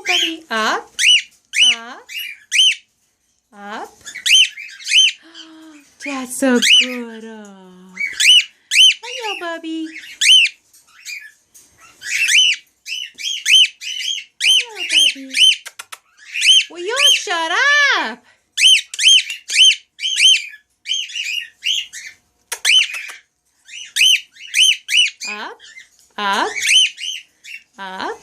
Bubby. Up, up, up. That's so good. Up. Hello, Bubby. Hello, Bubby. Will you shut up? Up, up, up.